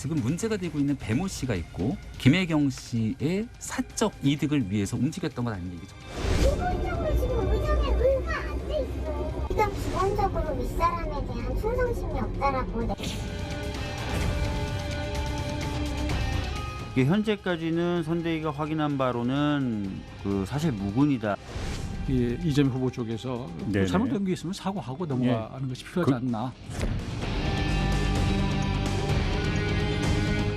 지금 문제가 되고 있는 배모 씨가 있고 김혜경 씨의 사적 이득을 위해서 움직였던 건 아닌 얘기죠. 기본적으로 지금 의정에 의가 안 돼 있어. 일단 기본적으로 윗사람에 대한 충성심이 없다라고. 이게 현재까지는 선대위가 확인한 바로는 사실 무근이다. 이재명 후보 쪽에서 잘못된 게 있으면 사과하고 넘어가는 것이 필요하지 않나.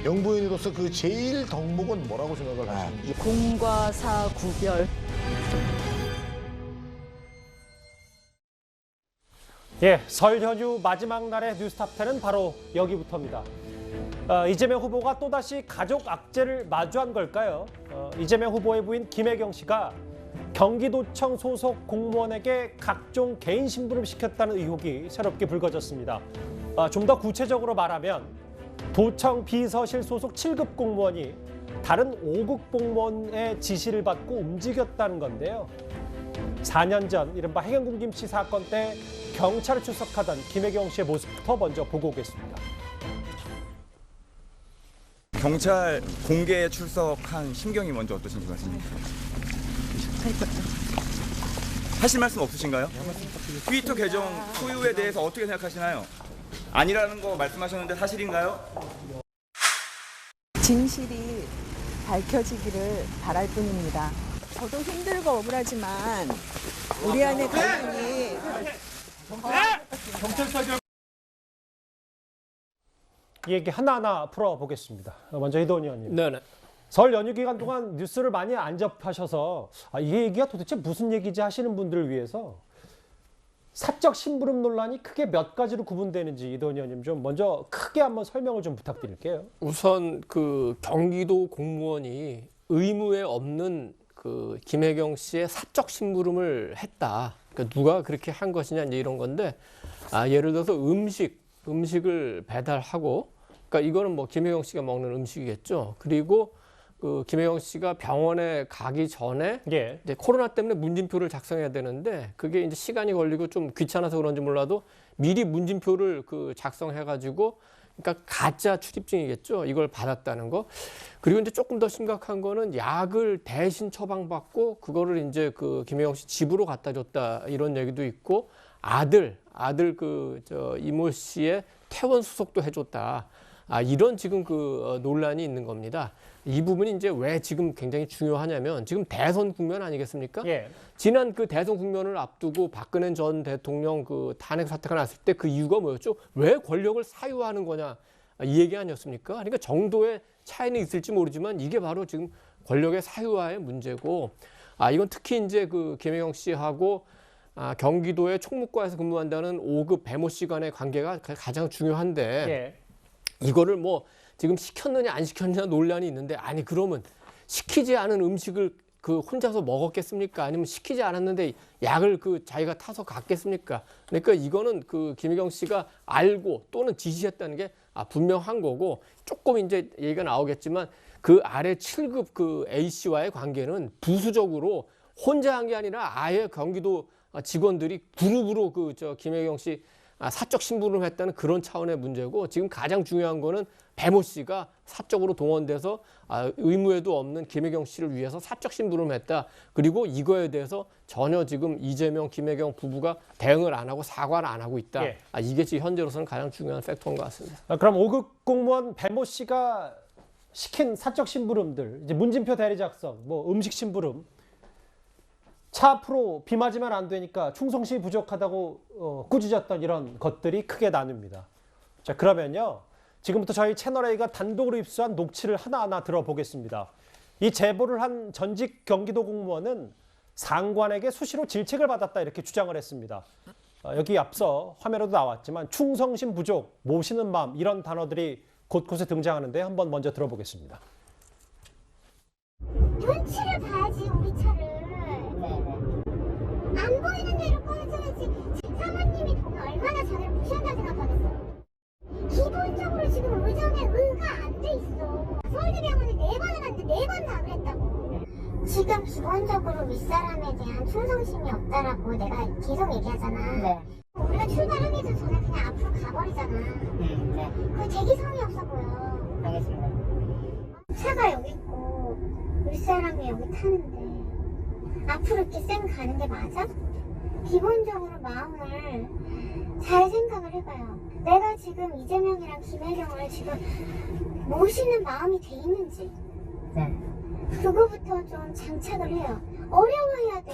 영부인으로서 그 제일 덕목은 뭐라고 생각을 하시는지. 공과 사 구별. 예, 설 연휴 마지막 날의 뉴스탑10은 바로 여기부터입니다. 이재명 후보가 또다시 가족 악재를 마주한 걸까요? 이재명 후보의 부인 김혜경 씨가 경기도청 소속 공무원에게 각종 개인 심부름 시켰다는 의혹이 새롭게 불거졌습니다. 좀 더 구체적으로 말하면 도청 비서실 소속 7급 공무원이 다른 5급 공무원의 지시를 받고 움직였다는 건데요. 4년 전 이른바 해경군 김씨 사건 때 경찰에 출석하던 김혜경 씨의 모습부터 먼저 보고 오겠습니다. 경찰 공개에 출석한 심경이 먼저 어떠신지 말씀해주세요. 하실 말씀 없으신가요? 트위터 계정 소유에 대해서 어떻게 생각하시나요? 아니라는 거 말씀하셨는데 사실인가요? 진실이 밝혀지기를 바랄 뿐입니다. 저도 힘들고 억울하지만 우리 안에 갈등이 이 얘기 하나하나 풀어보겠습니다. 먼저 이도원 의원님. 네네. 설 연휴 기간 동안 뉴스를 많이 안 접하셔서 이 얘기가 도대체 무슨 얘기지 하시는 분들을 위해서 사적 심부름 논란이 크게 몇 가지로 구분되는지 이도원 의원님 좀 먼저 크게 한번 설명을 좀 부탁드릴게요. 우선 그 경기도 공무원이 의무에 없는 그 김혜경 씨의 사적 심부름을 했다. 그러니까 누가 그렇게 한 것이냐 이제 이런 건데, 예를 들어서 음식을 배달하고, 그러니까 이거는 뭐 김혜경 씨가 먹는 음식이겠죠. 그리고 그 김혜경 씨가 병원에 가기 전에 이제 코로나 때문에 문진표를 작성해야 되는데 그게 이제 시간이 걸리고 좀 귀찮아서 그런지 몰라도 미리 문진표를 그 작성해가지고, 그러니까 가짜 출입증이겠죠. 이걸 받았다는 거. 그리고 이제 조금 더 심각한 거는 약을 대신 처방받고 그거를 이제 그 김혜경 씨 집으로 갖다 줬다 이런 얘기도 있고, 아들 이모 씨의 퇴원 수속도 해줬다. 이런 지금 그 논란이 있는 겁니다. 이 부분이 이제 왜 지금 굉장히 중요하냐면 지금 대선 국면 아니겠습니까? 예. 지난 그 대선 국면을 앞두고 박근혜 전 대통령 그 탄핵 사태가 났을 때 그 이유가 뭐였죠? 왜 권력을 사유하는 거냐 이 얘기 아니었습니까? 그러니까 정도의 차이는 있을지 모르지만 이게 바로 지금 권력의 사유화의 문제고, 이건 특히 이제 그 김혜경 씨하고 경기도의 총무과에서 근무한다는 5급 배모 씨 간의 관계가 가장 중요한데, 이거를 뭐 지금 시켰느냐 안 시켰느냐 논란이 있는데, 아니 그러면 시키지 않은 음식을 그 혼자서 먹었겠습니까? 아니면 시키지 않았는데 약을 그 자기가 타서 갔겠습니까? 그러니까 이거는 그 김혜경 씨가 알고 또는 지시했다는 게 분명한 거고, 조금 이제 얘기가 나오겠지만 그 아래 7급 그 A 씨와의 관계는 부수적으로 혼자 한 게 아니라 아예 경기도 직원들이 그룹으로 김혜경 씨 사적 심부름을 했다는 그런 차원의 문제고, 지금 가장 중요한 거는 배모 씨가 사적으로 동원돼서 의무에도 없는 김혜경 씨를 위해서 사적 심부름을 했다. 그리고 이거에 대해서 전혀 지금 이재명, 김혜경 부부가 대응을 안 하고 사과를 안 하고 있다. 이게 지금 현재로서는 가장 중요한 팩터인 것 같습니다. 그럼 5급 공무원 배모 씨가 시킨 사적 심부름들, 이제 문진표 대리 작성, 뭐 음식 심부름, 차 앞으로 비 맞으면 안 되니까 충성심이 부족하다고 꾸짖었던 이런 것들이 크게 나뉩니다. 자, 그러면요, 지금부터 저희 채널A가 단독으로 입수한 녹취를 하나하나 들어보겠습니다. 이 제보를 한 전직 경기도 공무원은 상관에게 수시로 질책을 받았다 이렇게 주장을 했습니다. 여기 앞서 화면에도 나왔지만 충성심 부족, 모시는 마음 이런 단어들이 곳곳에 등장하는데 한번 먼저 들어보겠습니다. 눈치를 봐야지 우리 차를. 안 보이는 데로 꺼내줘야지. 사모님이 보면 얼마나 자네를 무시한다고 생각하겠어요. 기본적으로 지금 의정에 의가 안 돼 있어. 서울대병원에 4번을 갔는데 4번 다 그랬다고. 지금 기본적으로 윗사람에 대한 충성심이 없다라고 내가 계속 얘기하잖아. 우리가 출발하기 전에 그냥 앞으로 가버리잖아. 그 대기성이 없어 보여. 집사람이 여기 타는데 앞으로 이렇게 쌩 가는 게 맞아? 기본적으로 마음을 잘 생각을 해봐요. 내가 지금 이재명이랑 김혜경을 지금 모시는 마음이 돼 있는지 그거부터 좀 장착을 해요. 어려워해야 돼.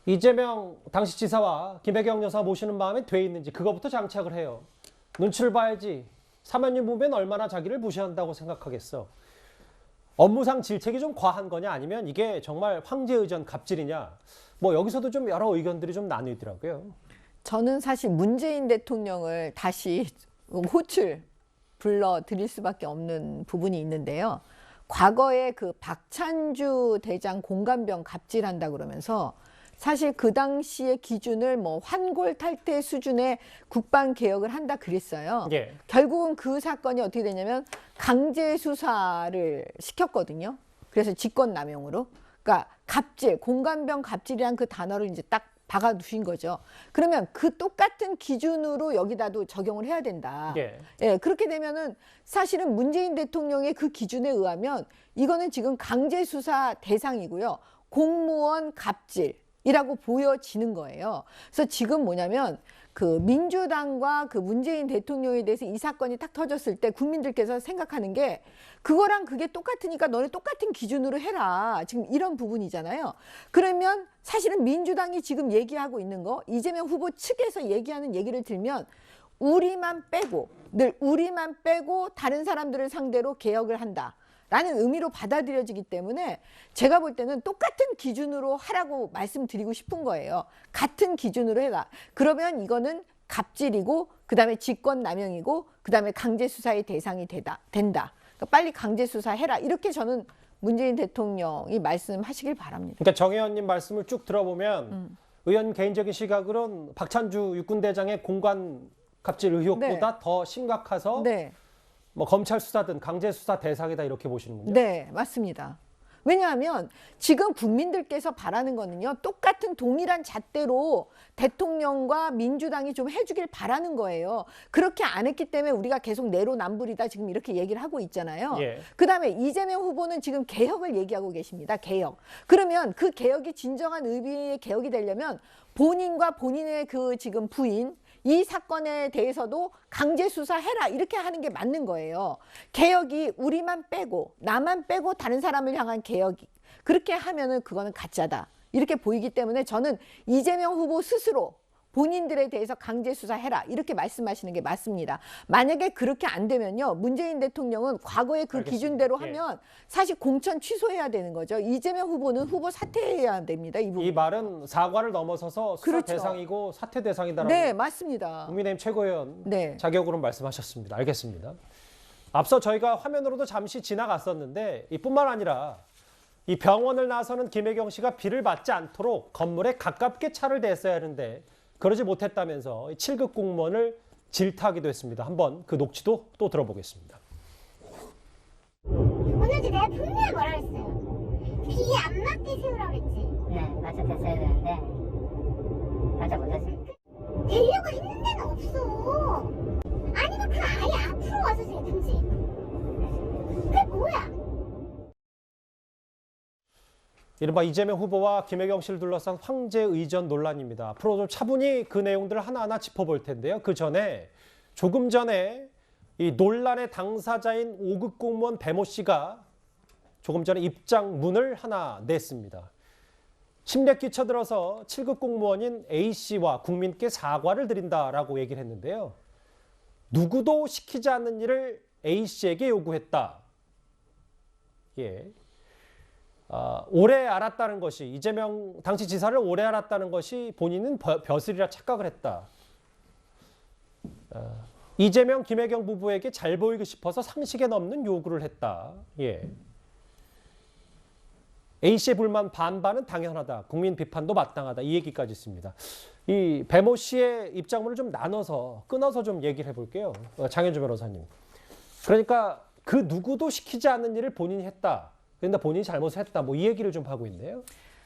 이재명 당시 지사와 김혜경 여사 모시는 마음에 돼 있는지 그거부터 장착을 해요. 눈치를 봐야지. 사모님 보면 얼마나 자기를 무시한다고 생각하겠어. 업무상 질책이 좀 과한 거냐 아니면 이게 정말 황제의전 갑질이냐. 뭐 여기서도 좀 여러 의견들이 좀 나뉘더라고요. 저는 사실 문재인 대통령을 다시 호출 불러드릴 수밖에 없는 부분이 있는데요. 과거에 그 박찬주 대장 공감병 갑질한다 그러면서 사실 그 당시의 기준을 뭐 환골 탈태 수준의 국방 개혁을 한다 그랬어요. 예. 결국은 그 사건이 어떻게 되냐면 강제 수사를 시켰거든요. 그래서 직권남용으로. 그러니까 갑질, 공감병 갑질이란 그 단어를 이제 딱 박아 두신 거죠. 그러면 그 똑같은 기준으로 여기다도 적용을 해야 된다. 예. 예, 그렇게 되면은 사실은 문재인 대통령의 그 기준에 의하면 이거는 지금 강제 수사 대상이고요. 공무원 갑질이라고 보여지는 거예요. 그래서 지금 뭐냐면 그 민주당과 그 문재인 대통령에 대해서 이 사건이 딱 터졌을 때 국민들께서 생각하는 게 그거랑 그게 똑같으니까 너네 똑같은 기준으로 해라. 지금 이런 부분이잖아요. 그러면 사실은 민주당이 지금 얘기하고 있는 거 이재명 후보 측에서 얘기하는 얘기를 들면 우리만 빼고 늘 우리만 빼고 다른 사람들을 상대로 개혁을 한다. 라는 의미로 받아들여지기 때문에 제가 볼 때는 똑같은 기준으로 하라고 말씀드리고 싶은 거예요. 같은 기준으로 해라. 그러면 이거는 갑질이고 그다음에 직권남용이고 그다음에 강제수사의 대상이 된다. 그러니까 빨리 강제수사해라. 이렇게 저는 문재인 대통령이 말씀하시길 바랍니다. 그러니까 정 의원님 말씀을 쭉 들어보면 의원 개인적인 시각으로는 박찬주 육군대장의 공관 갑질 의혹보다 더 심각해서 뭐 검찰 수사든 강제 수사 대상이다 이렇게 보시는군요. 네, 맞습니다. 왜냐하면 지금 국민들께서 바라는 거는요. 똑같은 동일한 잣대로 대통령과 민주당이 좀 해주길 바라는 거예요. 그렇게 안 했기 때문에 우리가 계속 내로남불이다 지금 이렇게 얘기를 하고 있잖아요. 예. 그다음에 이재명 후보는 지금 개혁을 얘기하고 계십니다. 개혁. 그러면 그 개혁이 진정한 의미의 개혁이 되려면 본인과 본인의 그 지금 부인 이 사건에 대해서도 강제 수사해라 이렇게 하는 게 맞는 거예요. 개혁이 우리만 빼고 나만 빼고 다른 사람을 향한 개혁이 그렇게 하면은 그거는 가짜다 이렇게 보이기 때문에 저는 이재명 후보 스스로 본인들에 대해서 강제 수사해라 이렇게 말씀하시는 게 맞습니다. 만약에 그렇게 안 되면요 문재인 대통령은 과거의 그 알겠습니다. 기준대로 예. 하면 사실 공천 취소해야 되는 거죠. 이재명 후보는 후보 사퇴해야 됩니다. 이 부분. 이 말은 사과를 넘어서서 수사 그렇죠. 대상이고 사퇴 대상이다라고 네, 맞습니다. 국민의힘 최고위원 네. 자격으로 말씀하셨습니다. 알겠습니다. 앞서 저희가 화면으로도 잠시 지나갔었는데 이뿐만 아니라 이 병원을 나서는 김혜경 씨가 비를 맞지 않도록 건물에 가깝게 차를 댔어야 하는데 그러지 못했다면서 7급 공무원을 질타하기도 했습니다. 한번 그 녹취도 또 들어보겠습니다. 오늘 내가 분명히 뭐라 그랬어요. 비 안 맞게 세우라고 했지. 네, 맞춰 됐어야 되는데 맞춰 못했어요. 되려고 했는 데는 없어. 아니면 그 아예 앞으로 와서 세든지. 그게 뭐야? 이른바 이재명 후보와 김혜경 씨를 둘러싼 황제의전 논란입니다. 앞으로 좀 차분히 그 내용들을 하나하나 짚어볼 텐데요. 그 전에 조금 전에 이 논란의 당사자인 5급 공무원 배모 씨가 조금 전에 입장문을 하나 냈습니다. 심려 끼쳐들어서 7급 공무원인 A 씨와 국민께 사과를 드린다라고 얘기를 했는데요. 누구도 시키지 않는 일을 A 씨에게 요구했다. 예. 오래 알았다는 것이 이재명 당시 지사를 오래 알았다는 것이 본인은 벼슬이라 착각을 했다. 이재명 김혜경 부부에게 잘 보이고 싶어서 상식에 넘는 요구를 했다. 예. A씨의 불만 반반은 당연하다. 국민 비판도 마땅하다. 이 얘기까지 있습니다. 이 배모 씨의 입장문을 좀 나눠서 끊어서 좀 얘기를 해볼게요. 장현주 변호사님. 그러니까 그 누구도 시키지 않는 일을 본인이 했다. 그런데 본인이 잘못했다. 뭐 이 얘기를 좀 하고 있네요.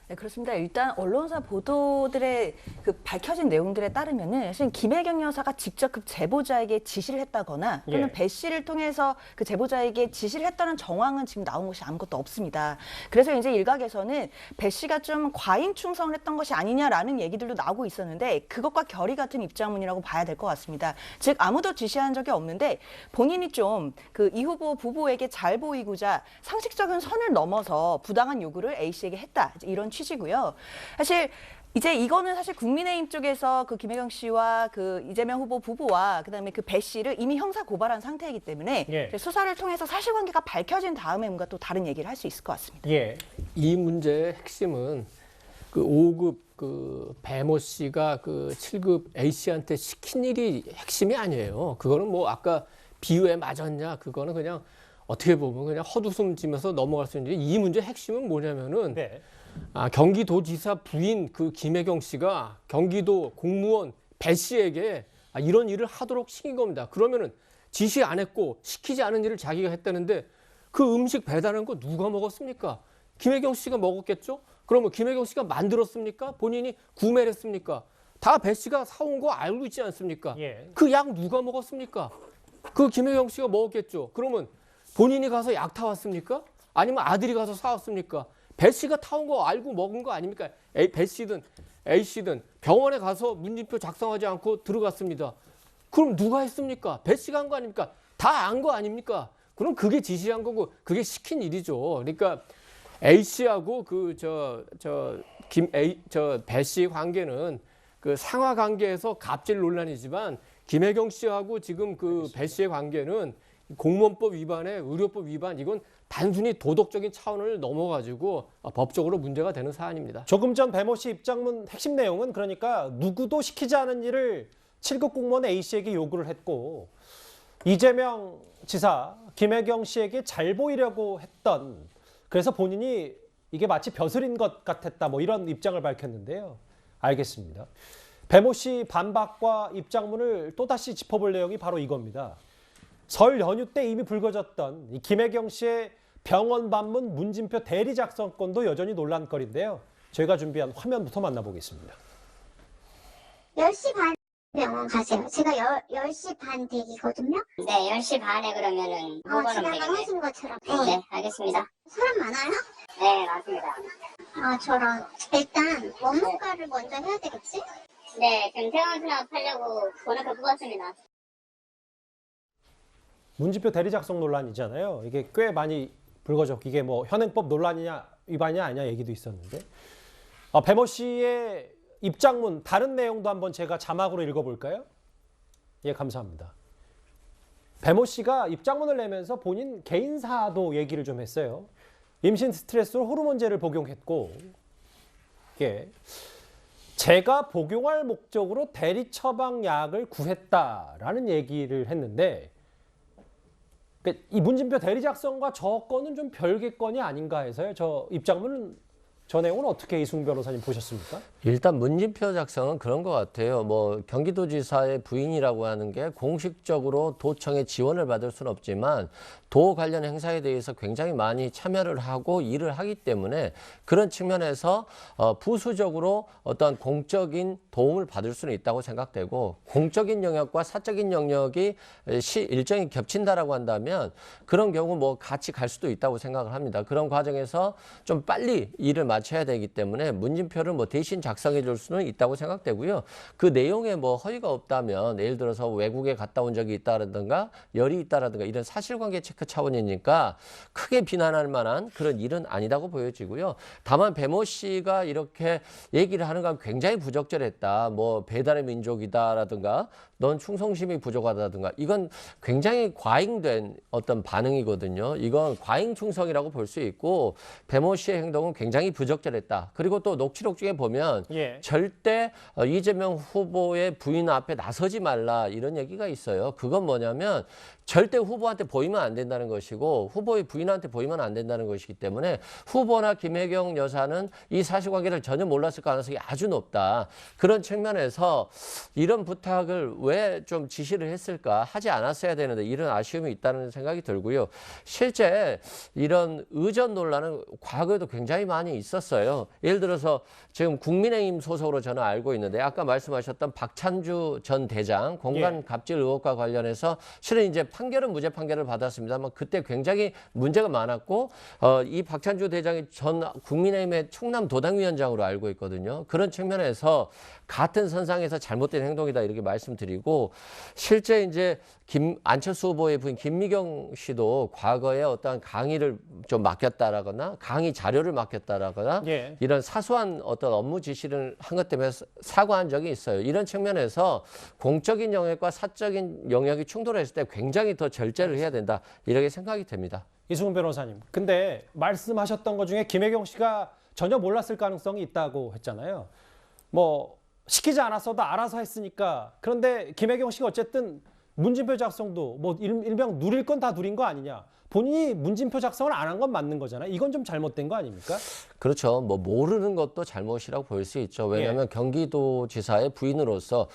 네, 그렇습니다. 일단 언론사 보도들의 그 밝혀진 내용들에 따르면은 사실 김혜경 여사가 직접 그 제보자에게 지시를 했다거나 또는 배 씨를 통해서 그 제보자에게 지시를 했다는 정황은 지금 나온 것이 아무것도 없습니다. 그래서 이제 일각에서는 배 씨가 좀 과잉 충성을 했던 것이 아니냐라는 얘기들도 나오고 있었는데 그것과 결이 같은 입장문이라고 봐야 될 것 같습니다. 즉 아무도 지시한 적이 없는데 본인이 좀 그 이 후보 부부에게 잘 보이고자 상식적인 선을 넘어서 부당한 요구를 A 씨에게 했다. 이런 취지고요. 사실 이제 이거는 사실 국민의힘 쪽에서 그 김혜경 씨와 그 이재명 후보 부부와 그다음에 그 배 씨를 이미 형사 고발한 상태이기 때문에 수사를 통해서 사실관계가 밝혀진 다음에 뭔가 또 다른 얘기를 할 수 있을 것 같습니다. 이 문제의 핵심은 그 5급 그 배모 씨가 그 7급 A 씨한테 시킨 일이 핵심이 아니에요. 그거는 뭐 아까 비유에 맞았냐 그거는 그냥 어떻게 보면 그냥 헛웃음 지면서 넘어갈 수 있는데 이 문제의 핵심은 뭐냐면은 경기도지사 부인 그 김혜경 씨가 경기도 공무원 배 씨에게 이런 일을 하도록 시킨 겁니다. 그러면은 지시 안 했고 시키지 않은 일을 자기가 했다는데 그 음식 배달한 거 누가 먹었습니까? 김혜경 씨가 먹었겠죠? 그러면 김혜경 씨가 만들었습니까? 본인이 구매를 했습니까? 다 배 씨가 사온 거 알고 있지 않습니까? 그 약 누가 먹었습니까? 그 김혜경 씨가 먹었겠죠? 그러면 본인이 가서 약 타왔습니까? 아니면 아들이 가서 사왔습니까? 배 씨가 타온 거 알고 먹은 거 아닙니까? 배 씨든 A 씨든 병원에 가서 문진표 작성하지 않고 들어갔습니다. 그럼 누가 했습니까? 배 씨가 한 거 아닙니까? 다 안 거 아닙니까? 그럼 그게 지시한 거고 그게 시킨 일이죠. 그러니까 A 씨하고 배 씨 관계는 그 상하 관계에서 갑질 논란이지만 김혜경 씨하고 지금 그 배 씨의 관계는 공무원법 위반에 의료법 위반 이건 단순히 도덕적인 차원을 넘어가지고 법적으로 문제가 되는 사안입니다. 조금 전 배모 씨 입장문 핵심 내용은 그러니까 누구도 시키지 않은 일을 7급 공무원 A 씨에게 요구를 했고 이재명 지사 김혜경 씨에게 잘 보이려고 했던 그래서 본인이 이게 마치 벼슬인 것 같았다 뭐 이런 입장을 밝혔는데요. 알겠습니다. 배모 씨 반박과 입장문을 또다시 짚어볼 내용이 바로 이겁니다. 설 연휴 때 이미 불거졌던 이 김혜경 씨의 병원 방문 문진표 대리 작성건도 여전히 논란거리인데요. 저희가 준비한 화면부터 만나보겠습니다. 10시 반 병원 가세요. 제가 10시 반 대기거든요. 네, 10시 반에 그러면은 후보는 지나가 되겠네요. 하신 것처럼. 네, 알겠습니다. 사람 많아요? 네, 맞습니다. 저런. 일단 원무과를 먼저 해야 되겠지? 네, 김태원 수납하려고 번호표 뽑았습니다. 문진표 대리 작성 논란이잖아요. 이게 꽤 많이 불거졌고 이게 뭐 현행법 논란이냐 위반이냐 아니냐 얘기도 있었는데 배모 씨의 입장문 다른 내용도 한번 제가 자막으로 읽어볼까요? 예, 감사합니다. 배모 씨가 입장문을 내면서 본인 개인사도 얘기를 좀 했어요. 임신 스트레스로 호르몬제를 복용했고 예, 제가 복용할 목적으로 대리 처방약을 구했다라는 얘기를 했는데 이 문진표 대리 작성과 저 건은 좀 별개 건이 아닌가 해서요. 저 입장문은 저 내용은 어떻게 이승 변호사님 보셨습니까? 일단 문진표 작성은 그런 것 같아요. 뭐 경기도지사의 부인이라고 하는 게 공식적으로 도청의 지원을 받을 수는 없지만 도 관련 행사에 대해서 굉장히 많이 참여를 하고 일을 하기 때문에 그런 측면에서 부수적으로 어떤 공적인 도움을 받을 수는 있다고 생각되고 공적인 영역과 사적인 영역이 일정이 겹친다라고 한다면 그런 경우 뭐 같이 갈 수도 있다고 생각을 합니다. 그런 과정에서 좀 빨리 일을 마쳐야 되기 때문에 문진표를 뭐 대신 작성해 줄 수는 있다고 생각되고요. 그 내용에 뭐 허위가 없다면 예를 들어서 외국에 갔다 온 적이 있다라든가 열이 있다라든가 이런 사실관계 체크 차원이니까 크게 비난할 만한 그런 일은 아니다고 보여지고요. 다만 배모 씨가 이렇게 얘기를 하는 건 굉장히 부적절했다. 뭐 배달의 민족이다라든가 넌 충성심이 부족하다든가 이건 굉장히 과잉된 어떤 반응이거든요. 이건 과잉 충성이라고 볼 수 있고 배모 씨의 행동은 굉장히 부적절했다. 그리고 또 녹취록 중에 보면 절대 이재명 후보의 부인 앞에 나서지 말라 이런 얘기가 있어요. 그건 뭐냐면 절대 후보한테 보이면 안 된다는 것이고 후보의 부인한테 보이면 안 된다는 것이기 때문에 후보나 김혜경 여사는 이 사실관계를 전혀 몰랐을 가능성이 아주 높다. 그런 측면에서 이런 부탁을 왜 좀 지시를 했을까 하지 않았어야 되는데 이런 아쉬움이 있다는 생각이 들고요. 실제 이런 의전 논란은 과거에도 굉장히 많이 있었어요. 있었어요. 예를 들어서 지금 국민의힘 소속으로 저는 알고 있는데 아까 말씀하셨던 박찬주 전 대장 공간 갑질 의혹과 관련해서 실은 이제 판결은 무죄 판결을 받았습니다만 그때 굉장히 문제가 많았고 이 박찬주 대장이 전 국민의힘의 충남도당위원장으로 알고 있거든요. 그런 측면에서 같은 선상에서 잘못된 행동이다 이렇게 말씀드리고 실제 이제 안철수 후보의 부인 김미경 씨도 과거에 어떤 강의를 좀 맡겼다라거나 강의 자료를 맡겼다라거나 이런 사소한 어떤 업무 지시를 한 것 때문에 사과한 적이 있어요. 이런 측면에서 공적인 영역과 사적인 영역이 충돌했을 때 굉장히 더 절제를 해야 된다 이렇게 생각이 됩니다. 이승훈 변호사님, 근데 말씀하셨던 것 중에 김혜경 씨가 전혀 몰랐을 가능성이 있다고 했잖아요. 뭐 시키지 않았어도 알아서 했으니까. 그런데 김혜경 씨가 어쨌든 문진표 작성도 뭐 일명 누릴 건 다 누린 거 아니냐. 본인이 문진표 작성을 안 한 건 맞는 거잖아요. 이건 좀 잘못된 거 아닙니까? 그렇죠. 뭐 모르는 것도 잘못이라고 볼 수 있죠. 왜냐하면 경기도지사의 부인으로서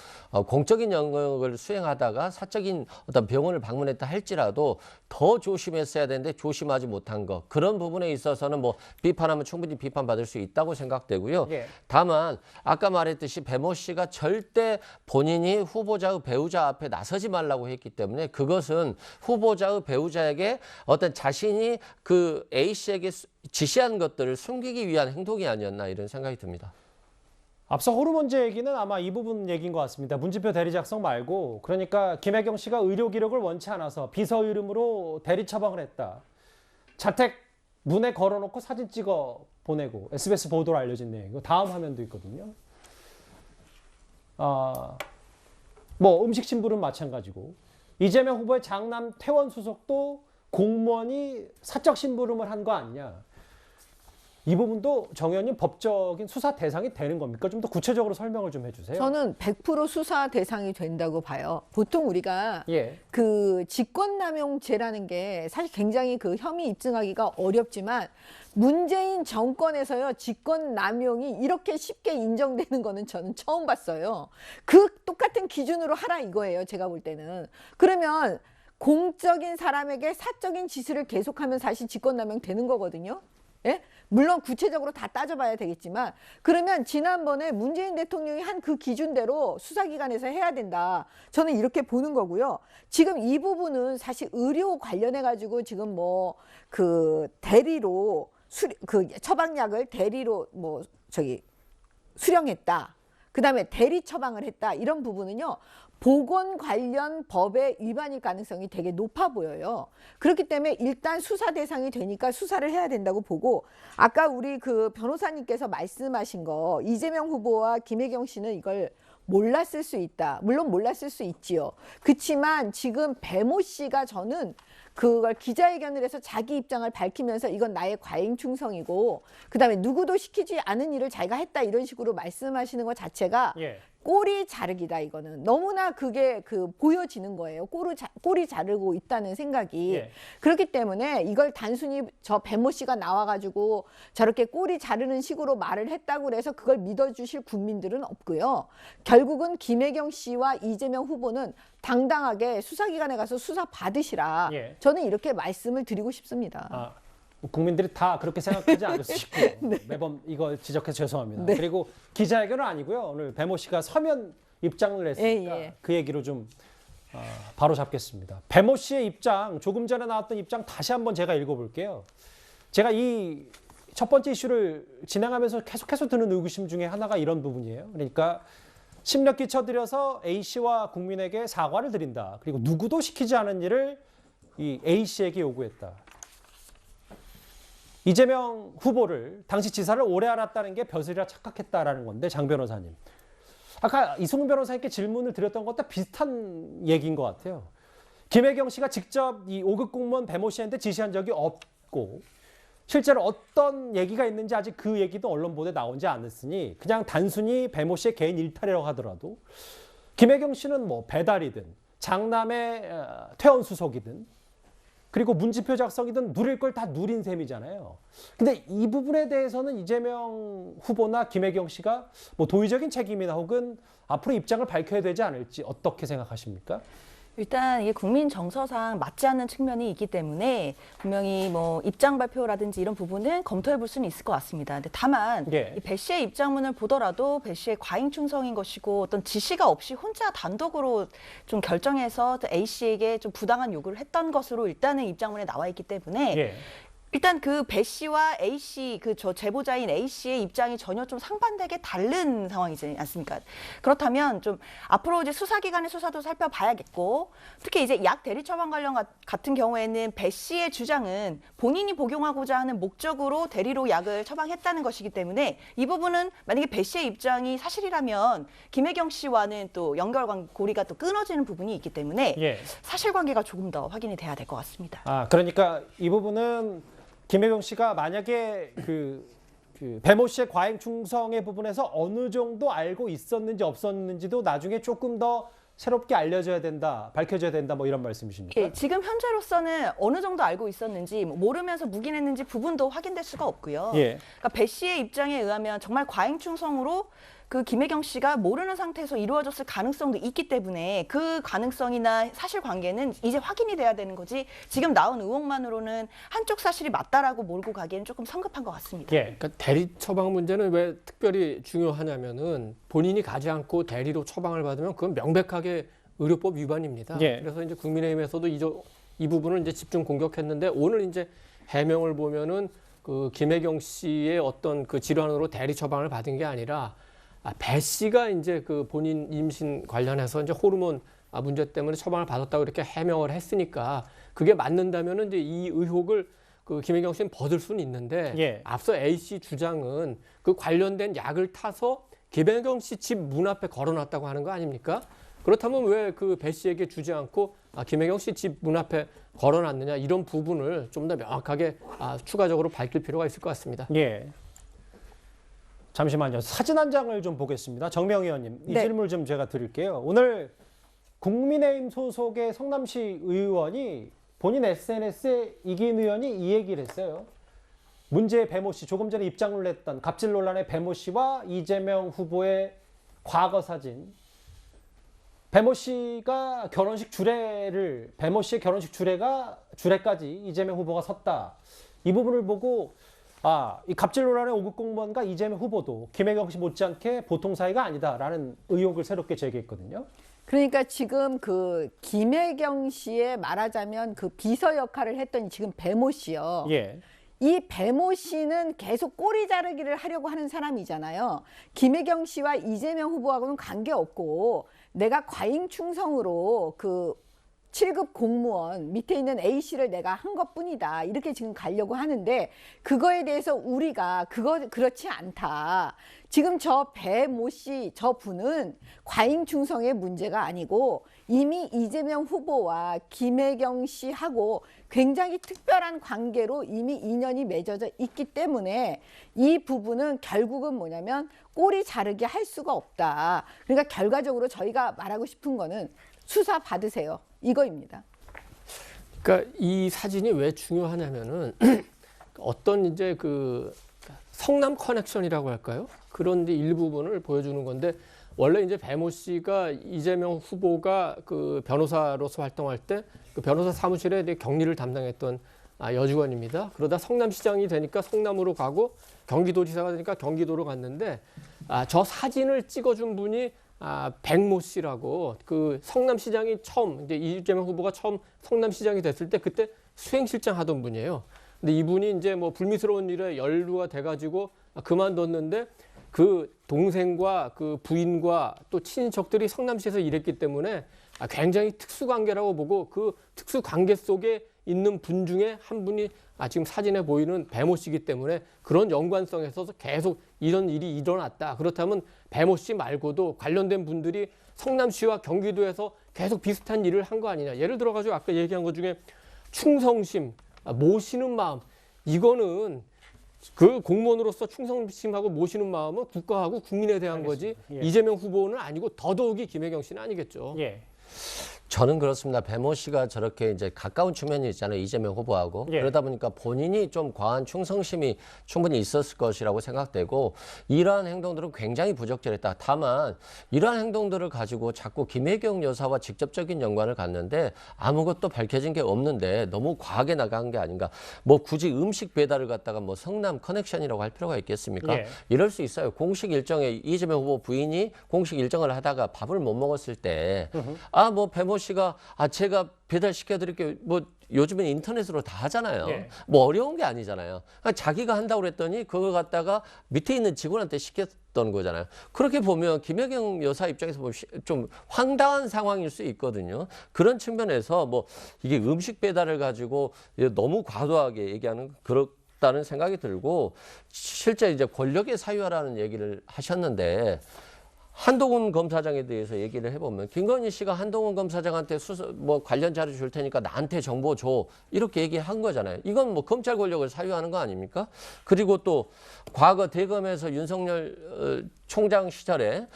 공적인 영역을 수행하다가 사적인 어떤 병원을 방문했다 할지라도 더 조심했어야 되는데 조심하지 못한 것. 그런 부분에 있어서는 뭐 비판하면 충분히 비판받을 수 있다고 생각되고요. 다만 아까 말했듯이 배모 씨가 절대 본인이 후보자의 배우자 앞에 나서지 말라고 했기 때문에 그것은 후보자의 배우자에게 어떤 자신이 그 A 씨에게 지시한 것들을 숨기기 위한 행동이 아니었나 이런 생각이 듭니다. 앞서 호르몬제 얘기는 아마 이 부분 얘기인 것 같습니다. 문진표 대리 작성 말고 그러니까 김혜경 씨가 의료 기록을 원치 않아서 비서 이름으로 대리 처방을 했다. 자택 문에 걸어놓고 사진 찍어 보내고 SBS 보도로 알려진 내용. 다음 화면도 있거든요. 뭐 음식 심부름 마찬가지고 이재명 후보의 장남 퇴원 수속도 공무원이 사적 심부름을 한 거 아니냐. 이 부분도 정 의원님 법적인 수사 대상이 되는 겁니까? 좀 더 구체적으로 설명을 좀 해주세요. 저는 100% 수사 대상이 된다고 봐요. 보통 우리가 그 직권남용죄라는 게 사실 굉장히 그 혐의 입증하기가 어렵지만 문재인 정권에서요 직권남용이 이렇게 쉽게 인정되는 거는 저는 처음 봤어요. 그 똑같은 기준으로 하라 이거예요. 제가 볼 때는. 그러면 공적인 사람에게 사적인 지시를 계속하면 사실 직권남용 되는 거거든요. 예? 물론 구체적으로 다 따져봐야 되겠지만 그러면 지난번에 문재인 대통령이 한 그 기준대로 수사기관에서 해야 된다. 저는 이렇게 보는 거고요. 지금 이 부분은 사실 의료 관련해 가지고 지금 뭐 그 대리로 그 처방약을 대리로 뭐 수령했다. 그다음에 대리 처방을 했다. 이런 부분은요. 보건 관련 법의 위반일 가능성이 되게 높아 보여요. 그렇기 때문에 일단 수사 대상이 되니까 수사를 해야 된다고 보고 아까 우리 그 변호사님께서 말씀하신 거 이재명 후보와 김혜경 씨는 이걸 몰랐을 수 있다. 물론 몰랐을 수 있지요. 그렇지만 지금 배모 씨가 저는 그걸 기자회견을 해서 자기 입장을 밝히면서 이건 나의 과잉 충성이고 그다음에 누구도 시키지 않은 일을 자기가 했다 이런 식으로 말씀하시는 것 자체가 꼬리 자르기다. 이거는 너무나 그게 보여지는 거예요. 꼬리 자르고 있다는 생각이. 그렇기 때문에 이걸 단순히 저 배모 씨가 나와가지고 저렇게 꼬리 자르는 식으로 말을 했다고 그래서 그걸 믿어주실 국민들은 없고요. 결국은 김혜경 씨와 이재명 후보는 당당하게 수사기관에 가서 수사 받으시라. 저는 이렇게 말씀을 드리고 싶습니다. 국민들이 다 그렇게 생각하지 않으시고 매번 이거 지적해서 죄송합니다. 그리고 기자회견은 아니고요. 오늘 배모 씨가 서면 입장을 했으니까 그 얘기로 좀 바로 잡겠습니다. 배모 씨의 입장, 조금 전에 나왔던 입장 다시 한번 제가 읽어볼게요. 제가 이 첫 번째 이슈를 진행하면서 계속해서 드는 의구심 중에 하나가 이런 부분이에요. 그러니까 심력 끼쳐드려서 A씨와 국민에게 사과를 드린다. 그리고 누구도 시키지 않은 일을 이 A씨에게 요구했다. 이재명 후보를 당시 지사를 오래 알았다는 게 벼슬이라 착각했다라는 건데 장 변호사님. 아까 이승훈 변호사님께 질문을 드렸던 것과 비슷한 얘기인 것 같아요. 김혜경 씨가 직접 이 5급 공무원 배모 씨한테 지시한 적이 없고 실제로 어떤 얘기가 있는지 아직 그 얘기도 언론 보도에 나오지 않았으니 그냥 단순히 배모 씨의 개인 일탈이라고 하더라도 김혜경 씨는 뭐 배달이든 장남의 퇴원 수속이든 그리고 문진표 작성이든 누릴 걸 다 누린 셈이잖아요. 근데 이 부분에 대해서는 이재명 후보나 김혜경 씨가 뭐 도의적인 책임이나 혹은 앞으로 입장을 밝혀야 되지 않을지 어떻게 생각하십니까? 일단 이게 국민 정서상 맞지 않는 측면이 있기 때문에 분명히 뭐 입장 발표라든지 이런 부분은 검토해 볼 수는 있을 것 같습니다. 근데 다만 이 배 씨의 입장문을 보더라도 배 씨의 과잉 충성인 것이고 어떤 지시가 없이 혼자 단독으로 좀 결정해서 A 씨에게 좀 부당한 요구를 했던 것으로 일단은 입장문에 나와 있기 때문에 일단 그 배 씨와 A 씨, 그 저 제보자인 A 씨의 입장이 전혀 좀 상반되게 다른 상황이지 않습니까? 그렇다면 좀 앞으로 이제 수사기관의 수사도 살펴봐야겠고, 특히 이제 약 대리 처방 관련 같은 경우에는 배 씨의 주장은 본인이 복용하고자 하는 목적으로 대리로 약을 처방했다는 것이기 때문에 이 부분은 만약에 배 씨의 입장이 사실이라면 김혜경 씨와는 또 연결고리가 또 끊어지는 부분이 있기 때문에 사실관계가 조금 더 확인이 돼야 될 것 같습니다. 아, 그러니까 이 부분은 김혜경 씨가 만약에 그 배모 씨의 과잉 충성의 부분에서 어느 정도 알고 있었는지 없었는지도 나중에 조금 더 새롭게 알려져야 된다, 밝혀져야 된다, 뭐 이런 말씀이십니까? 예, 지금 현재로서는 어느 정도 알고 있었는지 모르면서 묵인했는지 부분도 확인될 수가 없고요. 그러니까 배 씨의 입장에 의하면 정말 과잉 충성으로 그 김혜경 씨가 모르는 상태에서 이루어졌을 가능성도 있기 때문에 그 가능성이나 사실관계는 이제 확인이 돼야 되는 거지 지금 나온 의혹만으로는 한쪽 사실이 맞다라고 몰고 가기에는 조금 성급한 것 같습니다. 그러니까 대리 처방 문제는 왜 특별히 중요하냐면은 본인이 가지 않고 대리로 처방을 받으면 그건 명백하게 의료법 위반입니다. 그래서 이제 국민의힘에서도 이 부분을 이제 집중 공격했는데 오늘 이제 해명을 보면은 그 김혜경 씨의 어떤 그 질환으로 대리 처방을 받은 게 아니라 배 씨가 이제 그 본인 임신 관련해서 이제 호르몬 문제 때문에 처방을 받았다고 이렇게 해명을 했으니까 그게 맞는다면은 이제 이 의혹을 그 김혜경 씨는 벗을 수는 있는데 앞서 A 씨 주장은 그 관련된 약을 타서 김혜경 씨 집 문 앞에 걸어놨다고 하는 거 아닙니까? 그렇다면 왜 그 배 씨에게 주지 않고 김혜경 씨 집 문 앞에 걸어놨느냐 이런 부분을 좀 더 명확하게 추가적으로 밝힐 필요가 있을 것 같습니다. 잠시만요. 사진 한 장을 좀 보겠습니다. 정명 의원님, 이 질문을 좀 제가 드릴게요. 오늘 국민의힘 소속의 성남시 의원이 본인 SNS에 이기인 의원이 이 얘기를 했어요. 문제의 배모 씨, 조금 전에 입장을 냈던 갑질 논란의 배모 씨와 이재명 후보의 과거 사진. 배모 씨가 결혼식 주례를, 배모 씨의 결혼식 주례까지 이재명 후보가 섰다. 이 부분을 보고 이 갑질 논란의 5급 공무원과 이재명 후보도 김혜경 씨 못지않게 보통 사이가 아니다라는 의혹을 새롭게 제기했거든요. 그러니까 지금 그 김혜경 씨의 말하자면 그 비서 역할을 했던 지금 배모 씨요. 이 배모 씨는 계속 꼬리 자르기를 하려고 하는 사람이잖아요. 김혜경 씨와 이재명 후보하고는 관계없고 내가 과잉 충성으로 그 7급 공무원 밑에 있는 A 씨를 내가 한 것뿐이다. 이렇게 지금 가려고 하는데 그거에 대해서 우리가 그렇지 않다. 지금 저 배모 씨 저 분은 과잉 충성의 문제가 아니고 이미 이재명 후보와 김혜경 씨하고 굉장히 특별한 관계로 이미 인연이 맺어져 있기 때문에 이 부분은 결국은 뭐냐면 꼬리 자르게 할 수가 없다. 그러니까 결과적으로 저희가 말하고 싶은 거는 수사 받으세요. 이거입니다. 그러니까 이 사진이 왜 중요하냐면은 어떤 이제 그 성남 커넥션이라고 할까요? 그런 일부분을 보여주는 건데 원래 이제 배모 씨가 이재명 후보가 그 변호사로서 활동할 때 그 변호사 사무실에 격리를 담당했던 여직원입니다. 그러다 성남시장이 되니까 성남으로 가고 경기도지사가 되니까 경기도로 갔는데 저 사진을 찍어준 분이 백모 씨라고 그 성남시장이 처음 이제 이재명 후보가 처음 성남시장이 됐을 때 그때 수행실장 하던 분이에요. 근데 이분이 이제 뭐 불미스러운 일에 연루가 돼가지고 그만뒀는데 그 동생과 그 부인과 또 친인척들이 성남시에서 일했기 때문에 굉장히 특수관계라고 보고 그 특수관계 속에 있는 분 중에 한 분이 지금 사진에 보이는 배모 씨이기 때문에 그런 연관성에 있어서 계속 이런 일이 일어났다. 그렇다면 배모 씨 말고도 관련된 분들이 성남시와 경기도에서 계속 비슷한 일을 한 거 아니냐. 예를 들어가지고 아까 얘기한 것 중에 충성심, 모시는 마음 이거는 그 공무원으로서 충성심하고 모시는 마음은 국가하고 국민에 대한 거지 이재명 후보는 아니고 더더욱이 김혜경 씨는 아니겠죠. 저는 그렇습니다. 배모 씨가 저렇게 이제 가까운 측면이 있잖아요. 이재명 후보하고. 예. 그러다 보니까 본인이 좀 과한 충성심이 충분히 있었을 것이라고 생각되고 이러한 행동들은 굉장히 부적절했다. 다만 이러한 행동들을 가지고 자꾸 김혜경 여사와 직접적인 연관을 갖는데 아무것도 밝혀진 게 없는데 너무 과하게 나간 게 아닌가. 뭐 굳이 음식 배달을 갖다가 뭐 성남 커넥션이라고 할 필요가 있겠습니까? 예. 이럴 수 있어요. 공식 일정에 이재명 후보 부인이 공식 일정을 하다가 밥을 못 먹었을 때 뭐 배모 씨가 제가 배달시켜 드릴게요. 뭐 요즘엔 인터넷으로 다 하잖아요. 예. 뭐 어려운 게 아니잖아요. 그러니까 자기가 한다고 그랬더니 그거 갖다가 밑에 있는 직원한테 시켰던 거잖아요. 그렇게 보면 김혜경 여사 입장에서 보면 좀 황당한 상황일 수 있거든요. 그런 측면에서 뭐 이게 음식 배달을 가지고 너무 과도하게 얘기하는 그렇다는 생각이 들고 실제 이제 권력의 사유화라는 얘기를 하셨는데 한동훈 검사장에 대해서 얘기를 해보면 김건희 씨가 한동훈 검사장한테 뭐 관련 자료 줄 테니까 나한테 정보 줘 이렇게 얘기한 거잖아요. 이건 뭐 검찰 권력을 사유하는 거 아닙니까? 그리고 또 과거 대검에서 윤석열 총장 시절에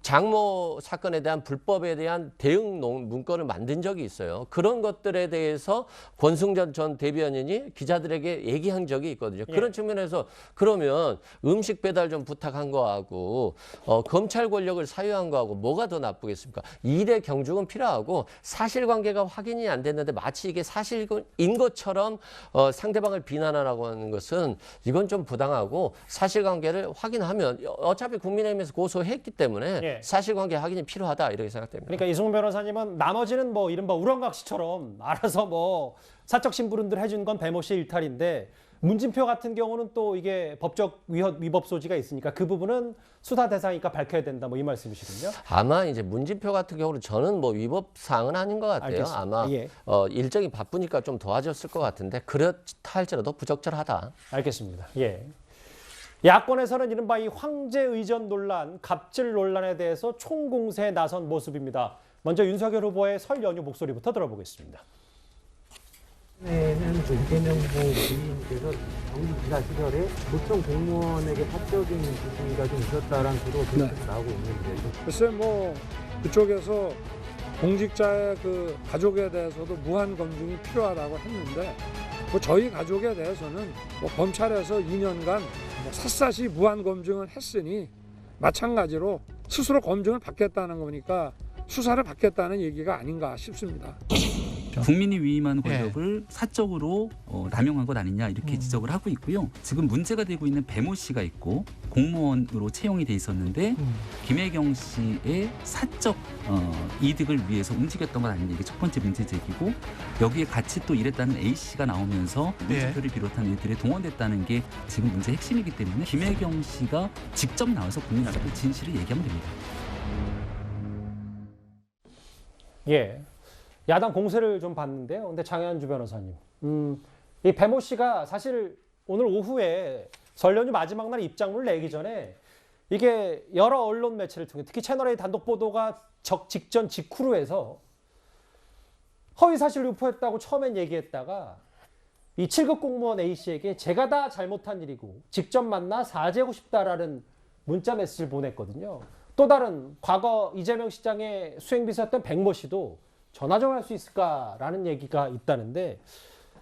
장모 사건에 대한 불법에 대한 대응 문건을 만든 적이 있어요. 그런 것들에 대해서 권승전 전 대변인이 기자들에게 얘기한 적이 있거든요. 예. 그런 측면에서 그러면 음식 배달 좀 부탁한 거하고 검찰 권력을 사유한 거하고 뭐가 더 나쁘겠습니까? 일의 경중은 필요하고 사실관계가 확인이 안 됐는데 마치 이게 사실인 것처럼 상대방을 비난하라고 하는 것은 이건 좀 부당하고 사실관계를 확인하면 어차피 국민의힘에서 고소했기 때문에 예. 사실관계 확인이 필요하다 이렇게 생각됩니다. 그러니까 이승훈 변호사님은 나머지는 뭐 이른바 우렁각 씨처럼 알아서 뭐 사적 심부름들 해준 건 배모 씨 일탈인데 문진표 같은 경우는 또 이게 법적 위법 소지가 있으니까 그 부분은 수사 대상이니까 밝혀야 된다 뭐 이 말씀이시군요. 아마 이제 문진표 같은 경우는 저는 뭐 위법 사항은 아닌 것 같아요. 알겠습니다. 아마 예. 일정이 바쁘니까 좀 도와줬을 것 같은데 그렇다 할지라도 부적절하다. 알겠습니다. 예. 야권에서는 이른바 이 황제 의전 논란, 갑질 논란에 대해서 총공세에 나선 모습입니다. 먼저 윤석열 후보의 설 연휴 목소리부터 들어보겠습니다. 는 그 이재명 후보 부인께서 경기지사 시절에 도청 공무원에게 사적인 지시가 좀 있었다라는 주로 나오고 있는데 글쎄 뭐 그쪽에서 공직자의 그 가족에 대해서도 무한 검증이 필요하다고 했는데 뭐 저희 가족에 대해서는 뭐 검찰에서 2년간 뭐 샅샅이 무한 검증을 했으니 마찬가지로 스스로 검증을 받겠다는 거니까 수사를 받겠다는 얘기가 아닌가 싶습니다. 국민이 위임한 권력을 사적으로 남용한 것 아니냐 이렇게 지적을 하고 있고요. 지금 문제가 되고 있는 배모 씨가 있고 공무원으로 채용이 돼 있었는데 김혜경 씨의 사적 이득을 위해서 움직였던 것 아니냐 이게 첫 번째 문제 제기고 여기에 같이 또 일했다는 A 씨가 나오면서 문진표를 비롯한 일들에 동원됐다는 게 지금 문제 핵심이기 때문에 김혜경 씨가 직접 나와서 국민 앞에 진실을 얘기하면 됩니다. 예. 야당 공세를 좀 봤는데요. 근데 장현주 변호사님, 이 배모 씨가 사실 오늘 오후에 설 연휴 마지막 날 입장문을 내기 전에 이게 여러 언론 매체를 통해 특히 채널A 단독 보도가 직전 직후로 해서 허위 사실 유포했다고 처음엔 얘기했다가 이 7급 공무원 A 씨에게 제가 다 잘못한 일이고 직접 만나 사죄하고 싶다라는 문자 메시지를 보냈거든요. 또 다른 과거 이재명 시장의 수행비서였던 백모 씨도 전화 좀 할 수 있을까라는 얘기가 있다는데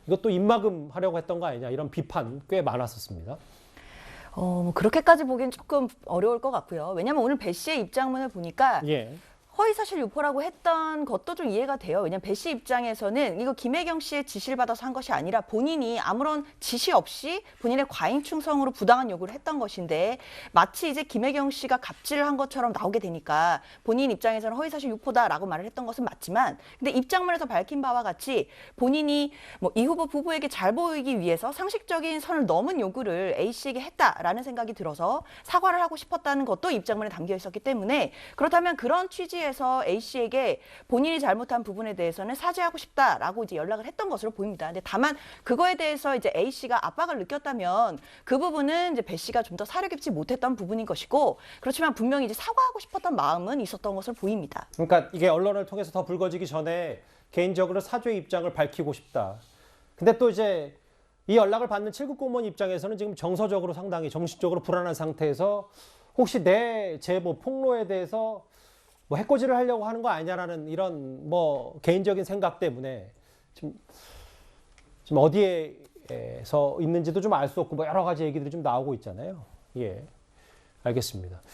이것도 입막음 하려고 했던 거 아니냐 이런 비판 꽤 많았었습니다. 그렇게까지 보기엔 조금 어려울 것 같고요. 왜냐하면 오늘 배 씨의 입장문을 보니까 예. 허위사실 유포라고 했던 것도 좀 이해가 돼요. 왜냐하면 배 씨 입장에서는 이거 김혜경 씨의 지시를 받아서 한 것이 아니라 본인이 아무런 지시 없이 본인의 과잉 충성으로 부당한 요구를 했던 것인데 마치 이제 김혜경 씨가 갑질을 한 것처럼 나오게 되니까 본인 입장에서는 허위사실 유포다라고 말을 했던 것은 맞지만 근데 입장문에서 밝힌 바와 같이 본인이 뭐 이 후보 부부에게 잘 보이기 위해서 상식적인 선을 넘은 요구를 A 씨에게 했다라는 생각이 들어서 사과를 하고 싶었다는 것도 입장문에 담겨 있었기 때문에 그렇다면 그런 취지의 에서 A 씨에게 본인이 잘못한 부분에 대해서는 사죄하고 싶다라고 이제 연락을 했던 것으로 보입니다. 근데 다만 그거에 대해서 이제 A 씨가 압박을 느꼈다면 그 부분은 이제 배 씨가 좀 더 사려 깊지 못했던 부분인 것이고 그렇지만 분명히 이제 사과하고 싶었던 마음은 있었던 것으로 보입니다. 그러니까 이게 언론을 통해서 더 불거지기 전에 개인적으로 사죄의 입장을 밝히고 싶다. 근데 또 이제 이 연락을 받는 7급 공무원 입장에서는 지금 정서적으로 상당히 정신적으로 불안한 상태에서 혹시 내 제보 폭로에 대해서 뭐 해코지를 하려고 하는 거 아니냐라는 이런 뭐 개인적인 생각 때문에 지금 어디에서 있는지도 좀 알 수 없고 뭐 여러 가지 얘기들이 좀 나오고 있잖아요. 예, 알겠습니다.